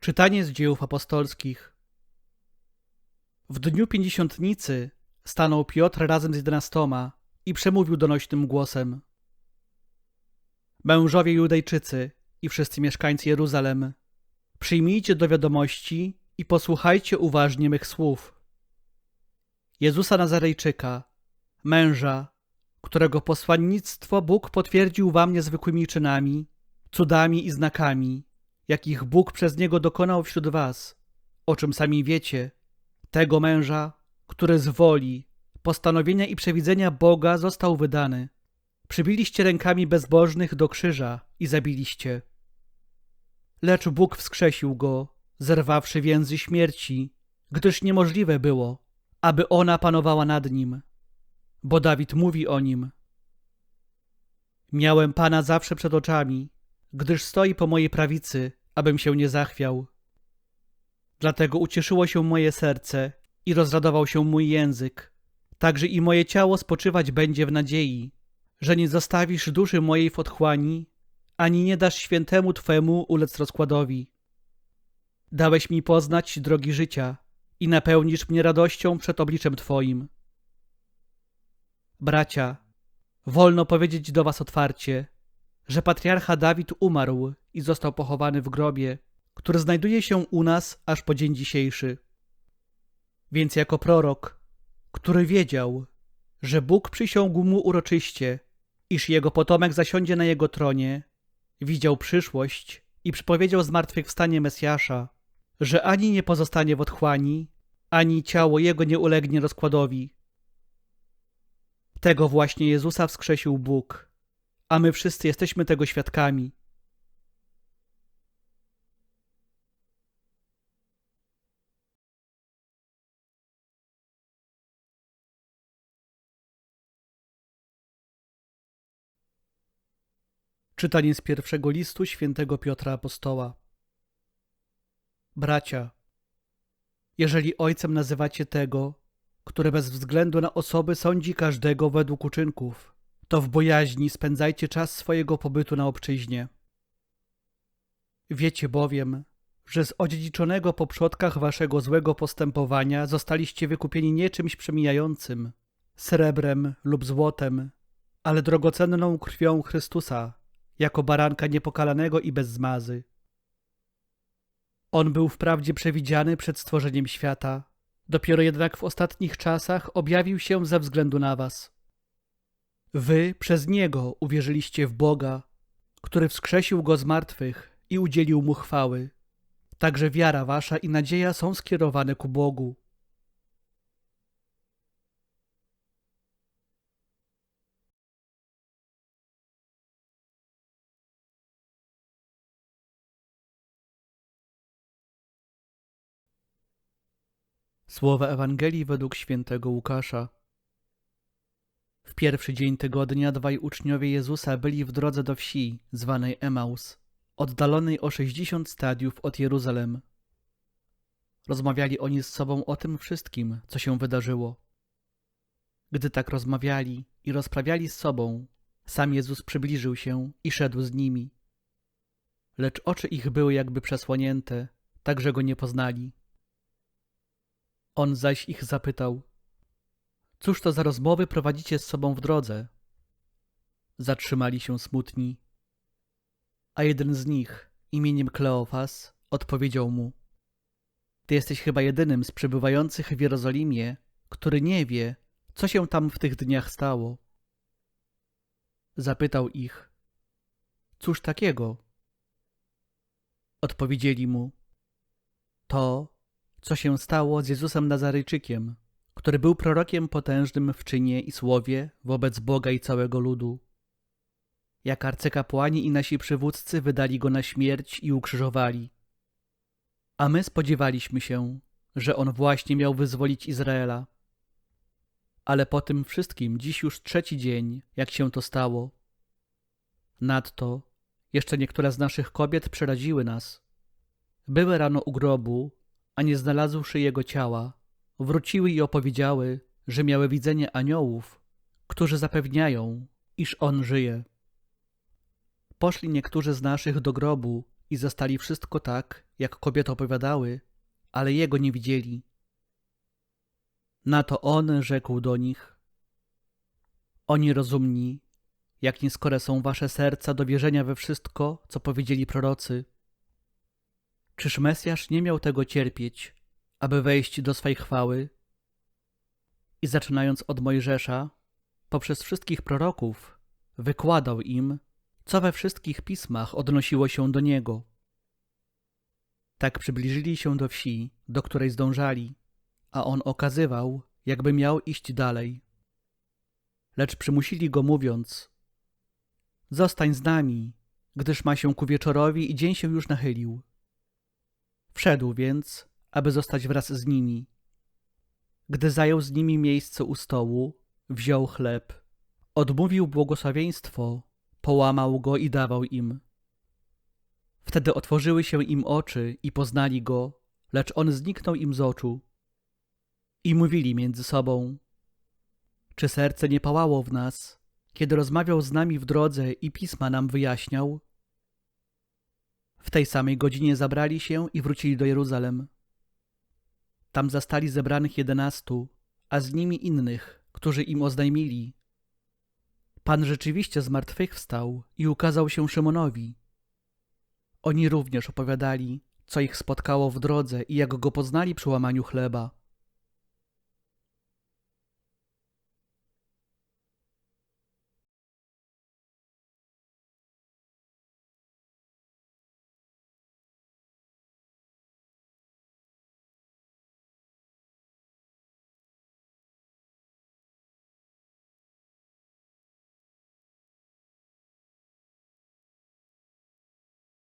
Czytanie z Dziejów Apostolskich. W dniu Pięćdziesiątnicy stanął Piotr razem z 11 i przemówił donośnym głosem: Mężowie Judejczycy i wszyscy mieszkańcy Jeruzalem, przyjmijcie do wiadomości i posłuchajcie uważnie mych słów. Jezusa Nazarejczyka, męża, którego posłannictwo Bóg potwierdził wam niezwykłymi czynami, cudami i znakami, jakich Bóg przez niego dokonał wśród was, o czym sami wiecie, tego męża, który z woli, postanowienia i przewidzenia Boga został wydany. Przybiliście rękami bezbożnych do krzyża i zabiliście. Lecz Bóg wskrzesił go, zerwawszy więzy śmierci, gdyż niemożliwe było, aby ona panowała nad nim. Bo Dawid mówi o nim: Miałem Pana zawsze przed oczami, gdyż stoi po mojej prawicy, abym się nie zachwiał. Dlatego ucieszyło się moje serce i rozradował się mój język. Także i moje ciało spoczywać będzie w nadziei, że nie zostawisz duszy mojej w otchłani, ani nie dasz świętemu Twemu ulec rozkładowi. Dałeś mi poznać drogi życia i napełnisz mnie radością przed obliczem Twoim. Bracia, wolno powiedzieć do was otwarcie, że patriarcha Dawid umarł i został pochowany w grobie, który znajduje się u nas aż po dzień dzisiejszy. Więc jako prorok, który wiedział, że Bóg przysiągł mu uroczyście, iż jego potomek zasiądzie na jego tronie, widział przyszłość i przepowiedział zmartwychwstanie Mesjasza, że ani nie pozostanie w otchłani, ani ciało jego nie ulegnie rozkładowi. Tego właśnie Jezusa wskrzesił Bóg, a my wszyscy jesteśmy tego świadkami. Czytanie z pierwszego listu świętego Piotra Apostoła. Bracia, jeżeli ojcem nazywacie tego, który bez względu na osoby sądzi każdego według uczynków, to w bojaźni spędzajcie czas swojego pobytu na obczyźnie. Wiecie bowiem, że z odziedziczonego po przodkach waszego złego postępowania zostaliście wykupieni nie czymś przemijającym, srebrem lub złotem, ale drogocenną krwią Chrystusa, jako baranka niepokalanego i bez zmazy. On był wprawdzie przewidziany przed stworzeniem świata, dopiero jednak w ostatnich czasach objawił się ze względu na was. Wy przez Niego uwierzyliście w Boga, który wskrzesił Go z martwych i udzielił Mu chwały. Także wiara wasza i nadzieja są skierowane ku Bogu. Słowa Ewangelii według świętego Łukasza. W pierwszy dzień tygodnia dwaj uczniowie Jezusa byli w drodze do wsi, zwanej Emaus, oddalonej o 60 stadiów od Jeruzalem. Rozmawiali oni z sobą o tym wszystkim, co się wydarzyło. Gdy tak rozmawiali i rozprawiali z sobą, sam Jezus przybliżył się i szedł z nimi. Lecz oczy ich były jakby przesłonięte, tak że Go nie poznali. On zaś ich zapytał: Cóż to za rozmowy prowadzicie z sobą w drodze? Zatrzymali się smutni. A jeden z nich, imieniem Kleofas, odpowiedział mu: Ty jesteś chyba jedynym z przebywających w Jerozolimie, który nie wie, co się tam w tych dniach stało. Zapytał ich: Cóż takiego? Odpowiedzieli mu: To, co się stało z Jezusem Nazarejczykiem, który był prorokiem potężnym w czynie i słowie wobec Boga i całego ludu. Jak arcykapłani i nasi przywódcy wydali Go na śmierć i ukrzyżowali. A my spodziewaliśmy się, że On właśnie miał wyzwolić Izraela. Ale po tym wszystkim dziś już trzeci dzień, jak się to stało. Nadto jeszcze niektóre z naszych kobiet przeraziły nas. Były rano u grobu, a nie znalazłszy Jego ciała, wróciły i opowiedziały, że miały widzenie aniołów, którzy zapewniają, iż On żyje. Poszli niektórzy z naszych do grobu i zastali wszystko tak, jak kobiety opowiadały, ale jego nie widzieli. Na to on rzekł do nich: Oni rozumni, jak nieskore są wasze serca do wierzenia we wszystko, co powiedzieli prorocy. Czyż Mesjasz nie miał tego cierpieć, aby wejść do swej chwały? I zaczynając od Mojżesza, poprzez wszystkich proroków, wykładał im, co we wszystkich pismach odnosiło się do niego. Tak przybliżyli się do wsi, do której zdążali, a on okazywał, jakby miał iść dalej. Lecz przymusili go mówiąc: Zostań z nami, gdyż ma się ku wieczorowi i dzień się już nachylił. Wszedł więc, aby zostać wraz z nimi. Gdy zajął z nimi miejsce u stołu, wziął chleb, odmówił błogosławieństwo, połamał go i dawał im. Wtedy otworzyły się im oczy i poznali go, lecz on zniknął im z oczu. I mówili między sobą: Czy serce nie pałało w nas, kiedy rozmawiał z nami w drodze i pisma nam wyjaśniał? W tej samej godzinie zabrali się i wrócili do Jeruzalem. Tam zastali zebranych 11, a z nimi innych, którzy im oznajmili: Pan rzeczywiście zmartwychwstał i ukazał się Szymonowi. Oni również opowiadali, co ich spotkało w drodze i jak go poznali przy łamaniu chleba.